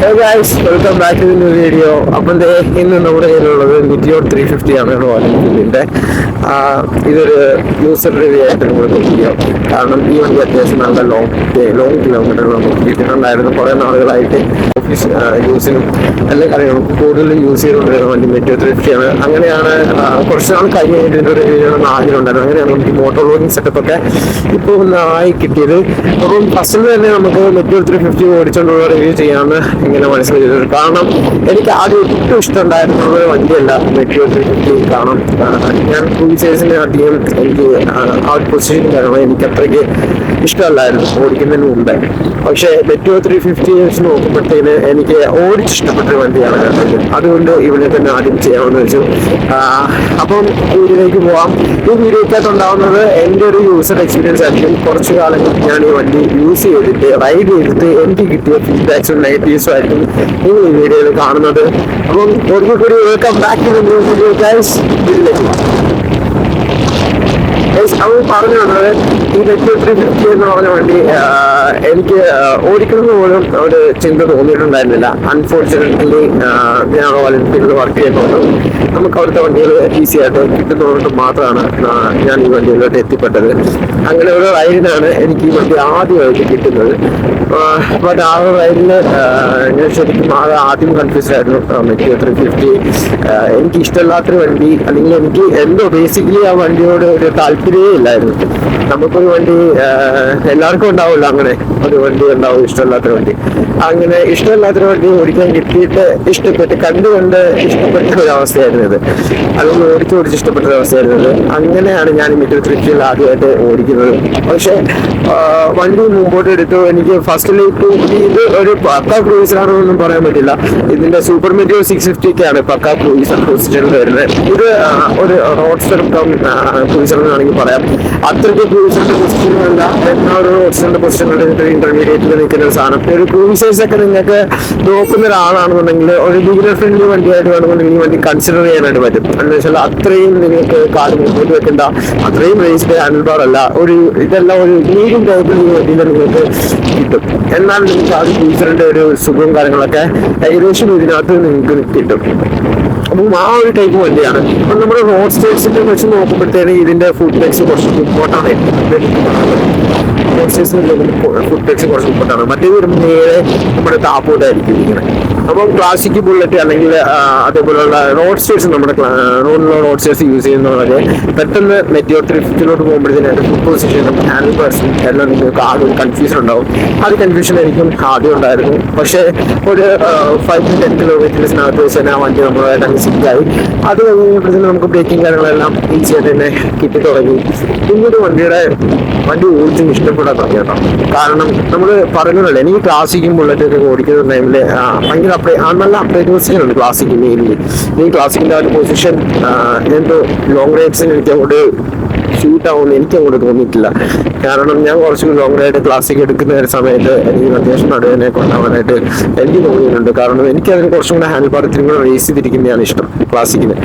Hey guys, welcome back to the new video. അപ്പം ഇന്ന് നമ്മുടെ കയ്യിലുള്ളത് Meteor 350 ആണ് റോയൽ എൻഫീൽഡിന്റെ. ഇതൊരു യൂസർ റിവ്യൂ ആയിട്ട് നമ്മൾ നോക്കിയോ. കാരണം ഈ വണ്ടി അത്യാവശ്യം നല്ല ലോങ് കിലോമീറ്റർ നമുക്ക് കിട്ടുന്നുണ്ടായിരുന്നു. കുറേ നാളുകളായിട്ട് ഓഫീസ് യൂസിനും എല്ലാ കാര്യങ്ങളും കൂടുതലും യൂസ് ചെയ്തുകൊണ്ടിരുന്ന വണ്ടി Meteor 350 ആണ്. അങ്ങനെയാണ് കുറച്ച് നാൾ കഴിഞ്ഞിട്ട് ഇതിൻ്റെ റിവ്യൂ ചെയ്യണമെന്ന് ആഗ്രഹമുണ്ടായിരുന്നു. അങ്ങനെയാണ് നമുക്ക് ഈ മോട്ടോർ വ്ളോഗിങ് സെറ്റപ്പ് ഒക്കെ ഇപ്പോൾ ഒന്ന് ആയി കിട്ടിയത്. അപ്പം ഫസ്റ്റിൽ തന്നെ നമുക്ക് Meteor 350 ഓടിച്ചുകൊണ്ടുള്ള റിവ്യൂ ചെയ്യാമെന്ന് ഇങ്ങനെ മനസ്സിലാക്കിയത്. കാരണം എനിക്ക് ആദ്യം ഏറ്റവും ഇഷ്ടമുണ്ടായിരുന്ന ഒരു വണ്ടിയല്ല Meteor 350. കാരണം ഞാൻ ക്രൂയിസേഴ്സിനെ അധികം എനിക്ക് ആ ഒരു പൊസിഷൻ കാരണം എനിക്ക് അത്രയ്ക്ക് ഇഷ്ടമല്ലായിരുന്നു ഓടിക്കുന്നതിന് മുമ്പേ. പക്ഷേ Meteor 350 വെച്ച് നോക്കുമ്പോഴത്തേന് എനിക്ക് ഓടിച്ചിഷ്ടപ്പെട്ടൊരു വണ്ടിയാണ് കണ്ടത്. അതുകൊണ്ട് ഇവിടെ തന്നെ ആദ്യം ചെയ്യാമെന്ന് വെച്ചു. അപ്പം വീഡിയോയിലേക്ക് പോവാം. ഈ വീഡിയോയ്ക്കകത്ത് ഉണ്ടാവുന്നത് എൻ്റെ ഒരു യൂസർ എക്സ്പീരിയൻസ് ആയിരിക്കും. കുറച്ചു കാലം ഞാൻ ഈ വണ്ടി യൂസ് ചെയ്തിട്ട് റൈഡ് ചെയ്തിട്ട് എനിക്ക് കിട്ടിയ ഫീഡ്ബാക്സും നെഗറ്റീവ്സും ആയിരിക്കും നിങ്ങൾ ഈ വീഡിയോയിൽ കാണുന്നത്. അപ്പം ഒരിക്കൽ കൂടി welcome back to the new video guys. ഇതിലേക്ക് അവൻ പറഞ്ഞു വന്നത് ഈ Meteor 350 എന്ന് പറഞ്ഞ വണ്ടി എനിക്ക് ഓടിക്കുന്നത് പോലും ഒരു ചിന്ത തോന്നിയിട്ടുണ്ടായിരുന്നില്ല. അൺഫോർച്ചുനേറ്റ്ലി ഞാൻ റോയൽ എൻഫീൽഡിൽ വർക്ക് ചെയ്യുന്നത് നമുക്ക് അവിടുത്തെ വണ്ടികൾ ഈസി ആയിട്ട് കിട്ടുന്നതുകൊണ്ട് മാത്രമാണ് ഞാൻ ഈ വണ്ടിയിലോട്ട് എത്തിപ്പെട്ടത്. അങ്ങനെ ഒരു റൈഡിനാണ് എനിക്ക് ഈ വണ്ടി ആദ്യമായിട്ട് കിട്ടുന്നത്. ബട്ട് ആ ഒരു റൈഡിന് ഞാൻ ശരിക്കും ആദ്യം കൺഫ്യൂസ്ഡ് ആയിരുന്നു. Meteor 350 എനിക്ക് ഇഷ്ടമില്ലാത്തൊരു വണ്ടി, അല്ലെങ്കിൽ എനിക്ക് എന്തോ ബേസിക്കലി ആ വണ്ടിയോട് ഒരു താല്പര്യമേ ഇല്ലായിരുന്നു. നമുക്കൊരു വണ്ടി എല്ലാവർക്കും ഉണ്ടാവില്ല, അങ്ങനെ ഒരു വണ്ടി ഉണ്ടാവും ഇഷ്ടമില്ലാത്തൊരു വണ്ടി. അങ്ങനെ ഇഷ്ടമില്ലാത്തൊരു വണ്ടി ഓടിക്കാൻ കിട്ടിയിട്ട് കണ്ടുകൊണ്ട് ഇഷ്ടപ്പെട്ട ഒരു അവസ്ഥയായിരുന്നു ഇത്. അതൊന്ന് ഓടിച്ച് ഇഷ്ടപ്പെട്ട ഒരു അവസ്ഥയായിരുന്നത്. അങ്ങനെയാണ് ഞാൻ Meteor 350 ആദ്യമായിട്ട് ഓടിക്കുന്നത്. പക്ഷെ വണ്ടി മുമ്പോട്ട് എടുത്തു. എനിക്ക് ഫസ്റ്റിലേക്ക് ഇത് ഒരു പക്ക ക്രൂയിസറാണെന്നൊന്നും പറയാൻ പറ്റില്ല. ഇതിന്റെ സൂപ്പർ Meteor 650 പക്ക ക്രൂയിസർ പൊസിഷനിൽ വരുന്നത്. ഇത് ഒരു റോഡ്സ്റ്റർ ക്രൂയിസർ എന്നാണെങ്കിൽ പറയാം. അത്രയ്ക്ക് ക്രൂയിസറിന്റെ പൊസിഷനല്ല, എന്നാൽ ഒരു റോഡ്സ്റ്ററിന്റെ പൊസിഷനിൽ ഇന്റർമീഡിയറ്റിൽ നിൽക്കുന്ന ഒരു സാധനം. ഒരു ക്രൂയിസേഴ്സ് ഒക്കെ നിങ്ങൾക്ക് നോക്കുന്ന ഒരാളാണെന്നുണ്ടെങ്കിൽ ഒരു ബിഗിനർ ഫ്രണ്ട്ലി വണ്ടിയായിട്ട് വേണമെന്നുണ്ടെങ്കിൽ ഈ വണ്ടി കൺസിഡർ ചെയ്യാനായിട്ട് പറ്റും. എന്ന് വെച്ചാൽ അത്രയും നിങ്ങൾക്ക് കാല് മുമ്പോട്ട് വെക്കേണ്ട, അത്രയും റേസ്ഡ് ഹാൻഡിൽ ബാർ അല്ല, ഇതെല്ലാം ഒരു മീഡിയം ടൈപ്പിൽ ഈ വണ്ടിയിൽ നിങ്ങൾക്ക് കിട്ടും. എന്നാൽ നിങ്ങൾക്ക് ആ ക്രൂയിസറിന്റെ ഒരു സുഖവും കാര്യങ്ങളൊക്കെ ഏകദേശം ഇതിനകത്ത് നിങ്ങൾക്ക് കിട്ടും. അപ്പം ആ ഒരു ടൈപ്പ് വണ്ടിയാണ്. അപ്പം നമ്മുടെ റോഡ് സ്റ്റേറ്റ്സിനെ വെച്ച് നോക്കുമ്പോഴത്തേന് ഇതിന്റെ ഫുഡ് ടെക്സ് കുറച്ച് ഇമ്പോർട്ടാണ്. ഫുഡ് ടെക്സ് കുറച്ച് ഇമ്പോർട്ടാണ്. മറ്റേത് വരുമ്പോൾ നേരെ നമ്മുടെ താപ്പോട്ടായിരിക്കും ഇങ്ങനെ. അപ്പം ക്ലാസിക് ബുള്ളറ്റ് അല്ലെങ്കിൽ അതേപോലെയുള്ള റോഡ് സ്റ്റേറ്റ്സ്, നമ്മുടെ റോഡിലുള്ള റോഡ് സ്റ്റേറ്റ്സ് യൂസ് ചെയ്യുന്നവരെ പെട്ടെന്ന് Meteor 350 പോകുമ്പോഴത്തേന് ഫുഡ് പൊസിഷനും ഹാൻഡിൽ പേഴ്സും എല്ലാം നിങ്ങൾക്ക് ആദ്യം കൺഫ്യൂഷൻ ഉണ്ടാവും. ആ ഒരു കൺഫ്യൂഷൻ എനിക്കും ആദ്യം ഉണ്ടായിരുന്നു. പക്ഷേ ഒരു 5-10 കിലോമീറ്റേഴ്സിനകത്ത് വെച്ച് തന്നെ ആ വണ്ടി നമ്മളായിട്ട് അങ്ങ് സിക്കായി. അത് കഴിഞ്ഞപ്പോഴത്തേന് നമുക്ക് ബ്രേക്കിംഗ് കാര്യങ്ങളെല്ലാം ഈസി ആയിട്ട് തന്നെ കിട്ടി തുടങ്ങി. പിന്നീട് വണ്ടി ഓടിച്ച് ഇഷ്ടപ്പെടാൻ തുടങ്ങി കേട്ടോ. കാരണം നമ്മൾ പറയുന്നതല്ലേ, എനിക്ക് ക്ലാസിക്കും ബുള്ളറ്റൊക്കെ ഓടിക്കുന്ന ടൈമിൽ ഭയങ്കര നല്ല അപ്ഡേറ്റ് പൊസിഷൻ ഉണ്ട് ക്ലാസിക്. മെയിൻലി ഈ ക്ലാസിക്കിന്റെ ആ ഒരു പൊസിഷൻ എന്തോ ലോങ് റൈഡ്സിന് എനിക്ക് അങ്ങോട്ട് ഷൂട്ട് ആവുമെന്ന് എനിക്ക് അങ്ങോട്ട് തോന്നിയിട്ടില്ല. കാരണം ഞാൻ കുറച്ച് ലോങ് റൈഡ് ക്ലാസിക് എടുക്കുന്ന ഒരു സമയത്ത് എനിക്ക് അത്യാവശ്യം നടുവിനെ കൊണ്ടാവാനായിട്ട് എനിക്ക് തോന്നിയിട്ടുണ്ട്. കാരണം എനിക്ക് അതിന് കുറച്ചും കൂടെ ഹാൻഡിൽ ബാർ ഇത്തിരി കൂടെ റേസ് ചെയ്തിരിക്കുന്നതാണ് ഇഷ്ടം ക്ലാസിക്കിന്.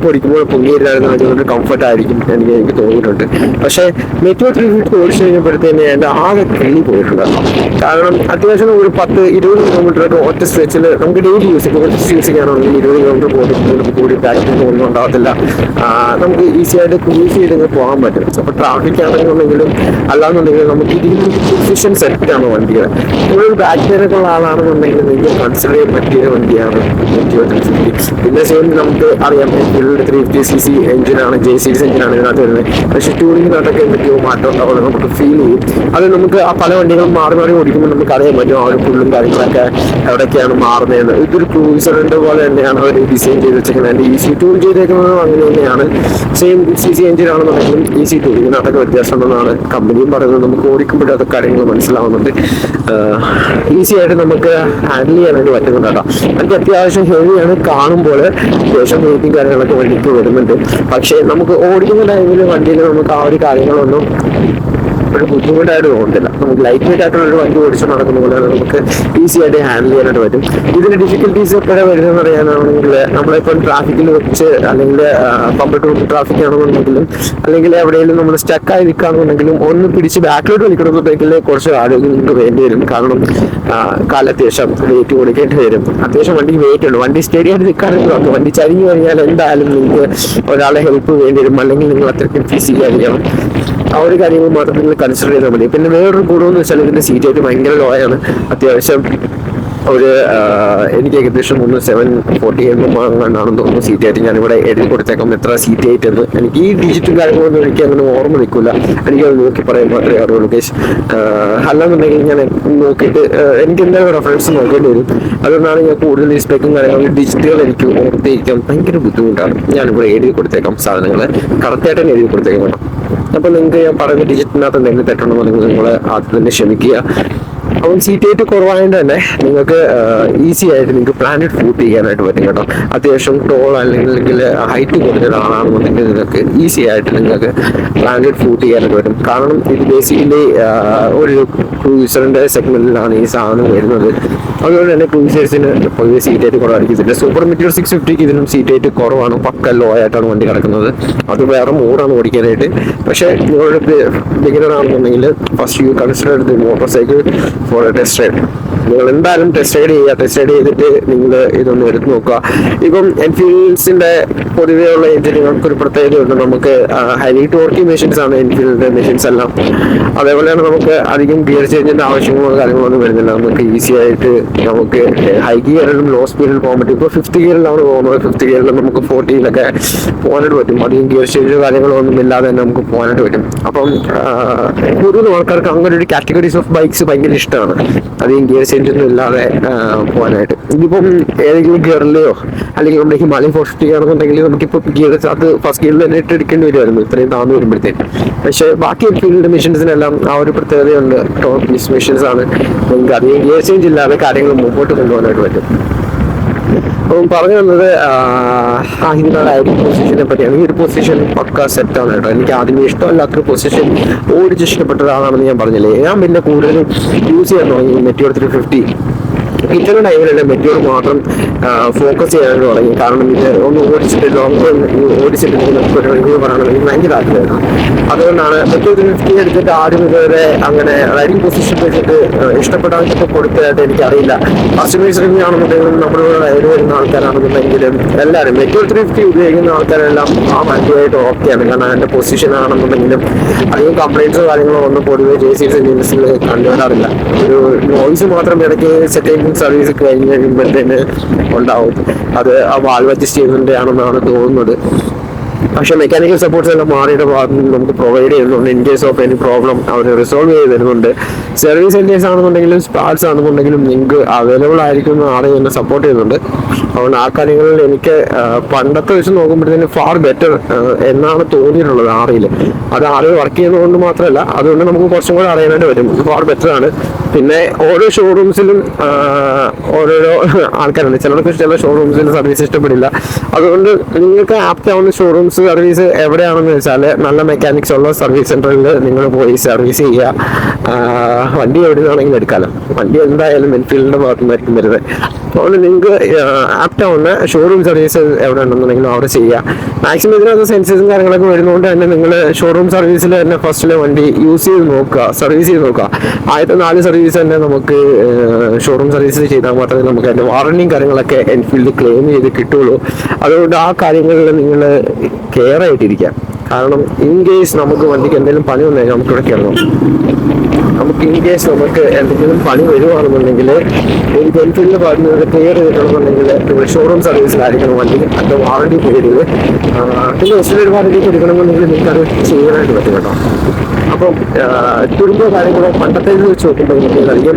പൊടിക്കുമ്പോൾ പൊങ്ങിയിരുന്നായിരുന്നു അതുകൊണ്ട് കംഫർട്ട് ആയിരിക്കും എനിക്ക് തോന്നിയിട്ടുണ്ട്. പക്ഷേ Meteor 350 ഓടിച്ചു കഴിഞ്ഞപ്പോഴത്തേന് എൻ്റെ ആകെ കിളി പോയിട്ടുണ്ടായിരുന്നു. കാരണം അത്യാവശ്യം ഒരു 10-20 കിലോമീറ്ററൊക്കെ ഒറ്റ സ്ട്രെച്ചിൽ നമുക്ക് ഡെയിലി യൂസ് ചെയ്യാം. ഒറ്റ യൂസ് ചെയ്യാനാണെങ്കിൽ 20 കിലോമീറ്റർ കൂടി ബാക്കിൽ പോകുന്നും ഉണ്ടാകത്തില്ല. നമുക്ക് ഈസി ആയിട്ട് ക്രൂസ് ചെയ്ത് പോകാൻ പറ്റും. അപ്പോൾ ട്രാഫിക് ആണെന്നുണ്ടെങ്കിലും അല്ലാന്നുണ്ടെങ്കിലും നമുക്ക് ഇതിന് പൊസിഷൻ സെറ്റാണ് വണ്ടികൾ. ഒരു ബാക്ക് പെയിനൊക്കെ ഉള്ള ആളാണെന്നുണ്ടെങ്കിൽ നിങ്ങൾക്ക് കൺസിഡർ ചെയ്യാൻ പറ്റിയ വണ്ടിയാണ് Meteor 350. പിന്നെ സെയിം നമുക്ക് അറിയാം 350cc എഞ്ചിനാണ്, J സീരീസ് എഞ്ചിനാണ് ഇതിനകത്ത് വരുന്നത്. പക്ഷേ ടൂറിങ്ങിനകത്തൊക്കെ എന്തൊക്കെയോ മാറ്റം ഉണ്ടാവുന്നത് നമുക്ക് ഫീൽ ചെയ്യും. അത് നമുക്ക് ആ പല വണ്ടികളും മാറി ഓടിക്കുമ്പോൾ നമുക്ക് അറിയാൻ പറ്റും ആ ഒരു പുള്ളും കാര്യങ്ങളൊക്കെ എവിടെയൊക്കെയാണ് മാറുന്നതെന്ന്. ഇതൊരു ക്രൂയിസറിന്റെ പോലെ തന്നെയാണ് അവർ ഡിസൈൻ ചെയ്ത് വെച്ചിരിക്കുന്നത്. ഈസി ടൂൾ ചെയ്തേക്കുന്നതും അങ്ങനെ തന്നെയാണ്. സെയിം CC എഞ്ചിനാണെന്നുണ്ടെങ്കിലും ഈസി ടൂൾ ഇതിനകത്തൊക്കെ വ്യത്യാസം ഉണ്ടെന്നാണ് കമ്പനിയും പറയുന്നത്. നമുക്ക് ഓടിക്കുമ്പോഴും അതൊക്കെ കാര്യങ്ങൾ മനസ്സിലാവുന്നുണ്ട്. ഈസി ആയിട്ട് നമുക്ക് ഹാൻഡിൽ ചെയ്യാനായിട്ട് പറ്റുന്നുണ്ട് കേട്ടോ. എനിക്ക് അത്യാവശ്യം ഹെവിയാണ് കാണുമ്പോൾ, അത്യാവശ്യം വെയിറ്റിംഗ് കാര്യങ്ങളൊക്കെ വണ്ടിക്ക് വരുന്നുണ്ട്. പക്ഷേ നമുക്ക് ഓടിക്കുന്ന ടൈമിൽ വണ്ടിയിൽ നമുക്ക് ആ ഒരു കാര്യങ്ങളൊന്നും അപ്പോഴും ബുദ്ധിമുട്ടായിട്ട് തോന്നുന്നില്ല. നമുക്ക് ലൈറ്റ് വെയിറ്റ് ആയിട്ടുള്ള ഒരു വണ്ടി ഓടിച്ച് നടക്കുന്ന പോലെ നമുക്ക് ഈസി ആയിട്ട് ഹാൻഡിൽ ചെയ്യാനായിട്ട് പറ്റും. ഇതിന്റെ ഡിഫിക്കൽട്ടീസ് എപ്പോഴാണ് വരുന്നതെന്ന് അറിയാനാണെങ്കിൽ നമ്മളിപ്പോൾ ട്രാഫിക്കിൽ വെച്ച് അല്ലെങ്കിൽ പബ്ലിക് റോഡ് ട്രാഫിക് ആണെന്നുണ്ടെങ്കിലും അല്ലെങ്കിൽ എവിടെയെങ്കിലും നമ്മൾ സ്റ്റക്കായി നിൽക്കുകയാണെന്നുണ്ടെങ്കിലും ഒന്ന് പിടിച്ച് ബാക്കിലോട്ട് വലിക്കണമെന്നുണ്ടെങ്കിൽ കുറച്ച് ആരോഗ്യം നിങ്ങൾക്ക് വേണ്ടി വരും. കാരണം അത്യാവശ്യം വെയിറ്റ് കൊടുക്കേണ്ടി വരും. അത്യാവശ്യം വണ്ടിക്ക് വെയിറ്റ് ഉണ്ട്. വണ്ടി സ്റ്റഡി ആയിട്ട് നിൽക്കാറുണ്ട്. വണ്ടി ചരിഞ്ഞു കഴിഞ്ഞാൽ എന്തായാലും നിങ്ങൾക്ക് ഒരാളെ ഹെൽപ്പ് വേണ്ടി വരും. അല്ലെങ്കിൽ നിങ്ങൾ അത്രയ്ക്കും ഫിസിക്കായിരിക്കണം. ആ ഒരു കാര്യങ്ങൾ മാത്രം നിങ്ങൾ കൺസിഡർ ചെയ്താൽ മതി. പിന്നെ വേറൊരു ഗുണമെന്ന് വെച്ചാൽ ഇതിന്റെ സീറ്റ് ആയിട്ട് ഭയങ്കര ലോ ആണ്. അത്യാവശ്യം ഒരു എനിക്ക് ഏകദേശം 740 വാങ്ങാനാണെന്ന് തോന്നുന്നു സീറ്റ് ആയിട്ട്. ഞാനിവിടെ എഴുതി കൊടുത്തേക്കാം എത്ര സീറ്റ് ആയിട്ട് എന്ന്. എനിക്ക് ഈ ഡിജിറ്റൽ കാര്യങ്ങളൊന്നും എനിക്ക് അങ്ങനെ ഓർമ്മ നിൽക്കില്ല. എനിക്കത് നോക്കി പറയാൻ മാത്രമേ അറിയുള്ളൂ കേസ്. അല്ലാന്നുണ്ടെങ്കിൽ ഞാൻ നോക്കിയിട്ട് എനിക്ക് എന്തായാലും റെഫറൻസ് നോക്കേണ്ടി വരും. അതുകൊണ്ടാണ് ഞാൻ കൂടുതൽ ഈ സ്പെക്കും കാര്യങ്ങളും ഡിജിറ്റൽ എനിക്ക് ഓർത്തിരിക്കാൻ ഭയങ്കര ബുദ്ധിമുട്ടാണ്. ഞാനിവിടെ എഴുതി കൊടുത്തേക്കാം സാധനങ്ങൾ കറക്റ്റായിട്ട് തന്നെ എഴുതി കൊടുത്തേക്കാം കേട്ടോ. അപ്പോൾ നിങ്ങൾക്ക് ഞാൻ പറയുന്ന ഡിജിറ്റലിനകത്ത് എന്തെങ്കിലും തെറ്റുണ്ടെന്നുണ്ടെങ്കിൽ നിങ്ങൾ ആദ്യം തന്നെ ക്ഷമിക്കുക. അപ്പം സീറ്റ് ആയിട്ട് കുറവായതുകൊണ്ട് തന്നെ നിങ്ങൾക്ക് ഈസി ആയിട്ട് നിങ്ങൾക്ക് പ്ലാനറ്റ് ഫൂട്ട് ചെയ്യാനായിട്ട് പറ്റും കേട്ടോ. അത്യാവശ്യം ടോൾ അല്ലെങ്കിൽ ഹൈറ്റ് കുറഞ്ഞ ഒരാളാണെന്നുണ്ടെങ്കിൽ നിങ്ങൾക്ക് ഈസി ആയിട്ട് നിങ്ങൾക്ക് പ്ലാനറ്റ് ഫൂട്ട് ചെയ്യാനായിട്ട് പറ്റും. കാരണം ഇത് ബേസിക്കലി ഒരു ക്രൂസറിന്റെ സെഗ്മെന്റിലാണ് ഈ സാധനം വരുന്നത്. അതുകൊണ്ട് തന്നെ ക്രൂസേഴ്സിന് പൊതുവെ സീറ്റ് ആയിട്ട് കുറവായിരിക്കും. സൂപ്പർ മെറ്റീരിയൽ 650 ഇതിനും സീറ്റ് ആയിട്ട് കുറവാണ്. പക്ക ലോ ആയിട്ടാണ് വണ്ടി കിടക്കുന്നത്. അത് വേറെ മോഡാണ് ഓടിക്കാനായിട്ട്. പക്ഷേ നിങ്ങളുടെ ബിഗിനർ ആണെന്നുണ്ടെങ്കിൽ first U consider the motor cycle four A test ride. നിങ്ങൾ എന്തായാലും ടെസ്റ്റ് റൈഡ് ചെയ്യുക. ടെസ്റ്റ് റൈഡ് ചെയ്തിട്ട് നിങ്ങൾ ഇതൊന്ന് എടുത്ത് നോക്കുക. ഇപ്പം എൻഫീൽഡ്സിന്റെ പൊതുവേ ഉള്ള എഞ്ചിനുകൾക്ക് ഒരു പ്രത്യേകതയുണ്ട്. നമുക്ക് ഹൈലി ടോർക്കി മെഷീൻസ് ആണ് എൻഫീൽഡിന്റെ മെഷീൻസ് എല്ലാം. അതേപോലെ തന്നെ നമുക്ക് അധികം ഗിയർ ചേഞ്ചിന്റെ ആവശ്യങ്ങളോ കാര്യങ്ങളൊന്നും വരുന്നില്ല. നമുക്ക് ഈസി ആയിട്ട് നമുക്ക് ഹൈ ഗിയറിലും ലോ സ്പീഡിൽ പോകാൻ പറ്റും. ഇപ്പോൾ 5th ഗിയറിലാണ് പോകുന്നത്. 5th ഗിയറിൽ നമുക്ക് 40-ലൊക്കെ പോകാനായിട്ട് പറ്റും. അധികം ഗിയർ ചേഞ്ചോ കാര്യങ്ങളോ ഒന്നും ഇല്ലാതെ തന്നെ നമുക്ക് പോകാനായിട്ട് പറ്റും. അപ്പം കൂടുതലും ആൾക്കാർക്ക് അങ്ങനെ ഒരു കാറ്റഗറീസ് ഓഫ് ബൈക്സ് ഭയങ്കര ഇഷ്ടമാണ്. അധികം ഗിയർ ചേഞ്ച് ഒന്നും ഇല്ലാതെ പോകാനായിട്ട്. ഇതിപ്പം ഏതെങ്കിലും ഗിയറിലെയോ അല്ലെങ്കിൽ നമ്മുടെ ഹിമാലയൻ 450 ആണെന്നുണ്ടെങ്കിൽ നമുക്കിപ്പോൾ ഗിയർ അത് ഫസ്റ്റ് ഗിയറിൽ തന്നെ ഇട്ടെടുക്കേണ്ടി വരുമായിരുന്നു ഇത്രയും താഴ്ന്നു വരുമ്പോഴത്തേക്ക്. പക്ഷേ ബാക്കി ഫീൽഡ് മെഷീൻസിനെല്ലാം ആ ഒരു പ്രത്യേകതയുണ്ട്. ടോപ്പ് മെഷീൻസ് ആണ്. നമുക്ക് അധികം ഗിയർ ചേഞ്ച് ഇല്ലാതെ കാര്യങ്ങൾ മുമ്പോട്ട് കൊണ്ടുപോകാനായിട്ട് പറ്റും. അപ്പം പറഞ്ഞു വന്നത് ഇതിന്റെ റൈഡിങ് പൊസിഷനെ പറ്റിയാണ്. ഈ ഒരു പൊസിഷൻ പക്ക സെറ്റാണ് കേട്ടോ. എനിക്ക് ആദ്യമേ ഇഷ്ടമല്ലാത്തൊരു പൊസിഷൻ ഓടിച്ച് ഇഷ്ടപ്പെട്ട ഒരാളാണെന്ന് ഞാൻ പറഞ്ഞില്ലേ. ഞാൻ പിന്നെ കൂടുതലും യൂസ് ചെയ്യാൻ തുടങ്ങി മെറ്റിയോർ 350. ഇത്തരം ടൈമിലല്ല മെറ്റിയോർ മാത്രം ഫോക്കസ് ചെയ്യാൻ തുടങ്ങി. കാരണം ഇത് ഒന്ന് ഓടിച്ചിട്ട് ലോങ് ഓടിച്ചിട്ട് റിവ്യൂ പറയണമെങ്കിൽ ഭയങ്കര ആഗ്രഹമായിരുന്നു. അതുകൊണ്ടാണ് മെറ്റിയോർ 350 എടുത്തിട്ട് ആദ്യം ഇതുവരെ അങ്ങനെ റൈഡിങ് പൊസിഷൻ വെച്ചിട്ട് ഇഷ്ടപ്പെടാനൊക്കെ കൊടുത്തതായിട്ട് എനിക്കറിയില്ല. കസ്റ്റമേഴ്സ് റിവ്യൂ ആണെന്നുണ്ടെങ്കിലും നമ്മുടെ റൈഡ് വരുന്ന ആൾക്കാരാണെന്നുണ്ടെങ്കിലും എല്ലാവരും മെറ്റിയോർ 350 ഉപയോഗിക്കുന്ന ആൾക്കാരെല്ലാം ആ വണ്ടിയായിട്ട് ഓക്കെയാണ്. കാരണം അതിന്റെ പൊസിഷൻ ആണെന്നുണ്ടെങ്കിലും അധികം കംപ്ലൈൻറ്റ്സോ കാര്യങ്ങളോ ഒന്നും പൊതുവെ JCS എഞ്ചിൻസിൽ കണ്ടുവരാറില്ല. ഒരു നോയിസ് മാത്രം ഇടയ്ക്ക് സെറ്റ് സർവീസ് കഴിഞ്ഞ് കഴിയുമ്പോഴത്തേന് ഉണ്ടാവും. അത് ആ വാൽവ് അഡ്ജസ്റ്റ് ചെയ്യുന്നതിന്റെ ആണെന്നാണ് തോന്നുന്നത്. പക്ഷെ മെക്കാനിക്കൽ സപ്പോർട്ട്സ് എല്ലാം മാറിയുടെ ഭാഗത്ത് നിന്ന് നമുക്ക് പ്രൊവൈഡ് ചെയ്യുന്നുണ്ട്. In case of any problem അവർ റിസോൾവ് ചെയ്ത് തരുന്നുണ്ട്. സർവീസ് സെന്റേഴ്സ് ആണെന്നുണ്ടെങ്കിലും സ്പാർട്സ് ആണെന്നുണ്ടെങ്കിലും നിങ്ങൾക്ക് അവൈലബിൾ ആയിരിക്കും. ആളെ എന്നെ സപ്പോർട്ട് ചെയ്യുന്നുണ്ട്. അതുകൊണ്ട് ആ കാര്യങ്ങളിൽ എനിക്ക് പണ്ടത്തെ വെച്ച് നോക്കുമ്പോഴത്തേന് ഫാർ ബെറ്റർ എന്നാണ് തോന്നിയിട്ടുള്ളത്. ആറിയിൽ അത് ആറിൽ വർക്ക് ചെയ്യുന്നതുകൊണ്ട് മാത്രമല്ല, അതുകൊണ്ട് നമുക്ക് കുറച്ചും കൂടെ അറിയാനായിട്ട് വരും. ഫാർ ബെറ്റർ ആണ്. പിന്നെ ഓരോ ഷോറൂംസിലും ഓരോരോ ആൾക്കാരുണ്ട്. ചിലർക്ക് ചില ഷോറൂംസിൽ സർവീസ് ഇഷ്ടപ്പെടില്ല. അതുകൊണ്ട് നിങ്ങൾക്ക് ആപ്റ്റ് ആവുന്ന ഷോറൂംസ് സർവീസ് എവിടെയാണെന്ന് വെച്ചാൽ നല്ല മെക്കാനിക്സ് ഉള്ള സർവീസ് സെന്ററിൽ നിങ്ങൾ പോയി സർവീസ് ചെയ്യുക. വണ്ടി എവിടെ നിന്നാണെങ്കിലും എടുക്കാമല്ലോ. വണ്ടി എന്തായാലും എൻഫീൽഡിന്റെ ഭാഗത്തുനിന്നായിരിക്കും വരുന്നത്. അതുകൊണ്ട് നിങ്ങൾക്ക് ആപ്റ്റ് ആവുന്ന ഷോറൂം സർവീസ് എവിടെ ഉണ്ടെന്നുണ്ടെങ്കിലും അവിടെ ചെയ്യുക. മാക്സിമം ഇതിനകത്ത് സെൻസേഴ്സും കാര്യങ്ങളൊക്കെ വരുന്നതുകൊണ്ട് തന്നെ നിങ്ങൾ ഷോറൂം സർവീസിൽ തന്നെ ഫസ്റ്റിലെ വണ്ടി യൂസ് ചെയ്ത് നോക്കുക, സർവീസ് ചെയ്ത് നോക്കുക. ആദ്യത്തെ 4 സർവീസ് തന്നെ നമുക്ക് ഷോറൂം സർവീസ് ചെയ്താൽ മാത്രമേ നമുക്ക് അതിൻ്റെ വാറണ്ടിയും കാര്യങ്ങളൊക്കെ എൻഫീൽഡ് ക്ലെയിം ചെയ്ത് കിട്ടുള്ളൂ. അതുകൊണ്ട് ആ കാര്യങ്ങളിൽ നിങ്ങൾ കെയർ ആയിട്ടിരിക്കുക. കാരണം ഇൻ കേസ് നമുക്ക് വണ്ടിക്ക് എന്തെങ്കിലും പണി വന്നാൽ നമുക്കിവിടെ കയറണം. നമുക്ക് ഇൻ കേസ് നമുക്ക് എന്തെങ്കിലും പണി വരുവാണെന്നുണ്ടെങ്കിൽ എനിക്ക് എൻഫീൽഡിന്റെ ഭാഗത്ത് ക്ലിയർ ചെയ്തിട്ടുണ്ടെന്നുണ്ടെങ്കിൽ നിങ്ങൾ ഷോറൂം സർവീസിലായിരിക്കണം വണ്ടി. അതിൻ്റെ വാറണ്ടി പേരിൽ പിന്നെ എക്സ്റ്റൻഡഡ് വാറണ്ടി എടുക്കണമെന്നുണ്ടെങ്കിൽ നിങ്ങൾക്ക് അത് ചെയ്യാനായിട്ട് പറ്റും കേട്ടോ. അപ്പം തുരുമ്പോ കാര്യങ്ങളോ പണ്ടത്തെ വെച്ച് നോക്കുമ്പോൾ എനിക്ക് അധികം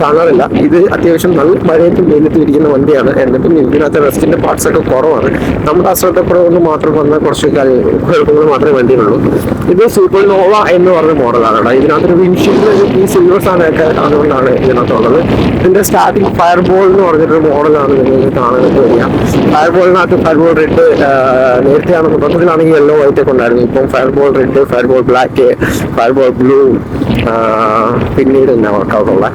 കാണാറില്ല. ഇത് അത്യാവശ്യം നല്ല മഴയത്തും വെയിലത്തും ഇരിക്കുന്ന വണ്ടിയാണ്. എന്നിട്ടും ഇതിനകത്ത് റെസ്റ്റിന്റെ പാർട്സ് ഒക്കെ കുറവാണ്. നമ്മുടെ അശ്രദ്ധക്കുറവൊന്നും മാത്രം വന്ന കുറച്ച് കുഴപ്പങ്ങൾ മാത്രമേ വണ്ടിയിലുള്ളൂ. ഇത് സൂപ്പർ നോവ എന്ന് പറഞ്ഞ മോഡലാണ് കേട്ടോ. ഇതിനകത്തൊരു വിൻഷീൽഡ് ഈ സിൽവർ സാധനമൊക്കെ അതുകൊണ്ടാണ് ഇതിനകത്തുള്ളത്. ഇതിന്റെ സ്റ്റാർട്ടിങ് ഫയർബോൾ എന്ന് പറഞ്ഞിട്ടൊരു മോഡലാണ് നിങ്ങൾക്ക് കാണാനായിട്ട് വരിക. ഫയർബോളിനകത്ത് ഫയർബോൾ റെഡ് നേരത്തെ ആണ് തുടക്കത്തിലാണെങ്കിൽ യെല്ലോ വൈറ്റ് ഒക്കെ ഉണ്ടായിരുന്നു. ഇപ്പം fireball red, fireball black, fireball blue, പിന്നീട് എന്നാ വർക്കൗട്ടുള്ള